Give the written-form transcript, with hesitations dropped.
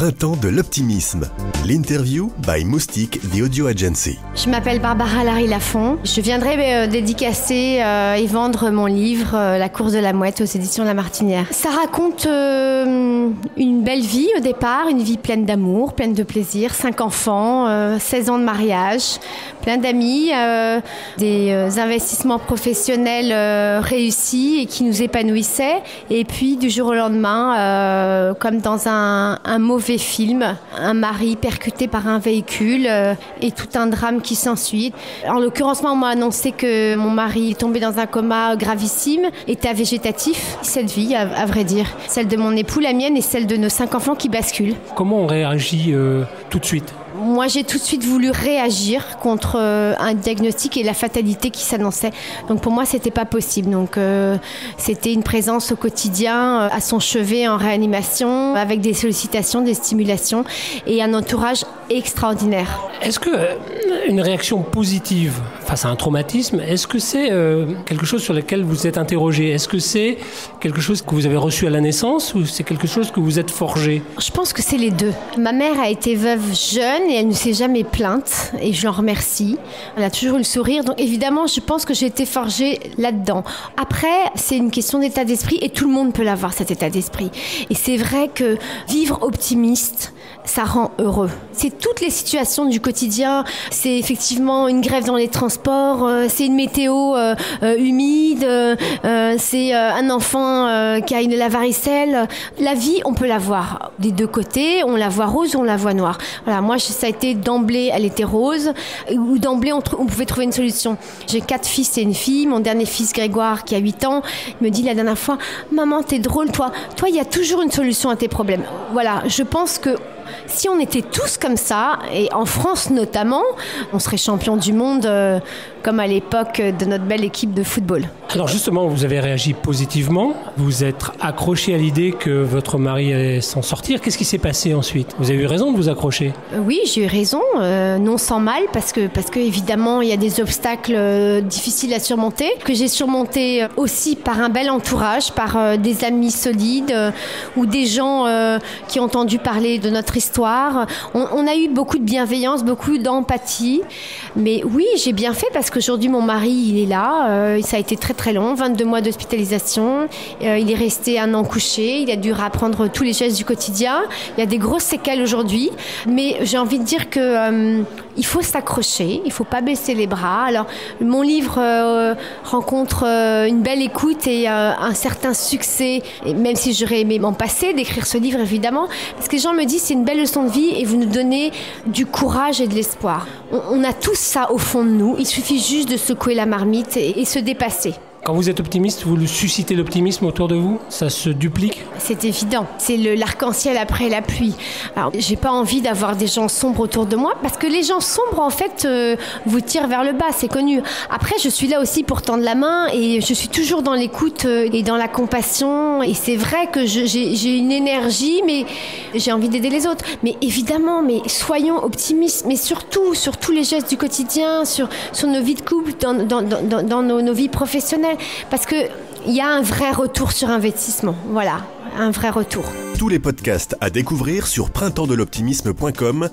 Printemps de l'optimisme. L'interview by Moustique, the audio agency. Je m'appelle Barbara Larry-Lafont. Je viendrai dédicacer et vendre mon livre La course de la mouette aux éditions La Martinière. Ça raconte une belle vie au départ, une vie pleine d'amour, pleine de plaisir, 5 enfants, 16 ans de mariage, plein d'amis, des investissements professionnels réussis et qui nous épanouissaient. Et puis du jour au lendemain, comme dans un mauvais film, un mari percuté par un véhicule et tout un drame qui s'ensuit. En l'occurrence, moi, on m'a annoncé que mon mari est tombé dans un coma gravissime, état végétatif. Cette vie, à vrai dire, celle de mon époux, la mienne et celle de nos 5 enfants qui basculent. Comment on réagit tout de suite ? Moi, j'ai tout de suite voulu réagir contre un diagnostic et la fatalité qui s'annonçait. Donc pour moi, c'était pas possible. Donc c'était une présence au quotidien, à son chevet en réanimation, avec des sollicitations, des stimulations et un entourage extraordinaire. Est-ce que une réaction positive face à un traumatisme, est-ce que c'est quelque chose sur lequel vous êtes interrogé ? Est-ce que c'est quelque chose que vous avez reçu à la naissance ou c'est quelque chose que vous êtes forgé ? Je pense que c'est les deux. Ma mère a été veuve jeune et elle ne s'est jamais plainte et je l'en remercie. Elle a toujours eu le sourire. Donc évidemment, je pense que j'ai été forgée là-dedans. Après, c'est une question d'état d'esprit et tout le monde peut l'avoir, cet état d'esprit. Et c'est vrai que vivre optimiste, ça rend heureux. C'est toutes les situations du quotidien. C'est effectivement une grève dans les transports, c'est une météo humide, c'est un enfant qui a une varicelle. La vie, on peut la voir des deux côtés. On la voit rose ou on la voit noire. Voilà, moi, ça a été d'emblée, elle était rose, ou d'emblée, on pouvait trouver une solution. J'ai 4 fils et une fille. Mon dernier fils, Grégoire, qui a 8 ans, me dit la dernière fois, « Maman, t'es drôle, toi. Toi, il y a toujours une solution à tes problèmes. » Voilà, je pense que si on était tous comme ça, et en France notamment, on serait champion du monde comme à l'époque de notre belle équipe de football. Alors justement, vous avez réagi positivement, vous êtes accroché à l'idée que votre mari allait s'en sortir. Qu'est-ce qui s'est passé ensuite ? Vous avez eu raison de vous accrocher ? Oui, j'ai eu raison, non sans mal, parce que évidemment, il y a des obstacles difficiles à surmonter, que j'ai surmonté aussi par un bel entourage, par des amis solides ou des gens qui ont entendu parler de notre histoire. On a eu beaucoup de bienveillance, beaucoup d'empathie. Mais oui, j'ai bien fait parce qu'aujourd'hui, mon mari, il est là. Ça a été très très long, 22 mois d'hospitalisation. Il est resté 1 an couché. Il a dû apprendre tous les gestes du quotidien. Il y a des grosses séquelles aujourd'hui. Mais j'ai envie de dire que il faut s'accrocher. Il ne faut pas baisser les bras. Alors, mon livre rencontre une belle écoute et un certain succès. Et même si j'aurais aimé m'en passer d'écrire ce livre, évidemment. Parce que les gens me disent c'est une belle leçon de vie et vous nous donnez du courage et de l'espoir. On a tous ça au fond de nous. Il suffit juste de secouer la marmite et se dépasser. Quand vous êtes optimiste, vous suscitez l'optimisme autour de vous ? Ça se duplique ? C'est évident. C'est l'arc-en-ciel après la pluie. Alors, j'ai pas envie d'avoir des gens sombres autour de moi parce que les gens sombres, en fait, vous tirent vers le bas, c'est connu. Après, je suis là aussi pour tendre la main et je suis toujours dans l'écoute et dans la compassion. Et c'est vrai que j'ai une énergie, mais j'ai envie d'aider les autres. Mais évidemment, mais soyons optimistes. Mais surtout, sur tous les gestes du quotidien, sur nos vies de couple, dans nos vies professionnelles. Parce qu'il y a un vrai retour sur investissement. Voilà, un vrai retour. Tous les podcasts à découvrir sur printempsdeloptimisme.com